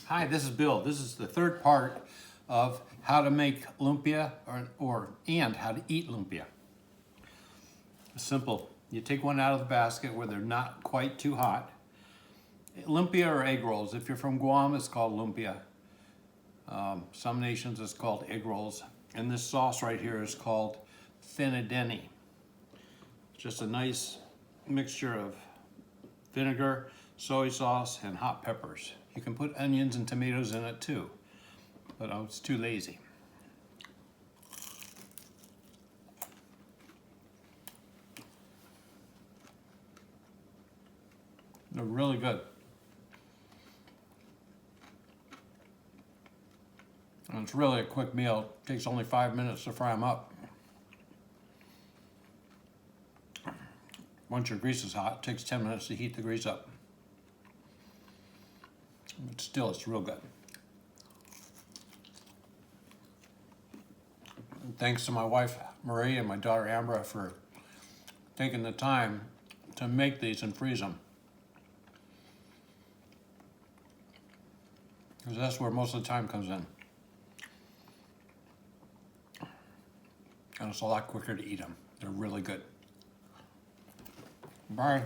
Hi, this is Bill. This is the third part of how to make lumpia and how to eat lumpia. It's simple. You take one out of the basket where they're not quite too hot. Lumpia or egg rolls. If you're from Guam, it's called lumpia. Some nations it's called egg rolls. And this sauce right here is called thinideni. It's just a nice mixture of vinegar, soy sauce, and hot peppers. You can put onions and tomatoes in it too, but I was too lazy. They're really good. And it's really a quick meal. It takes only 5 minutes to fry them up. Once your grease is hot, it takes 10 minutes to heat the grease up. But still, it's real good. And thanks to my wife, Marie, and my daughter, Ambra, for taking the time to make these and freeze them. Because that's where most of the time comes in. And it's a lot quicker to eat them. They're really good. Bye.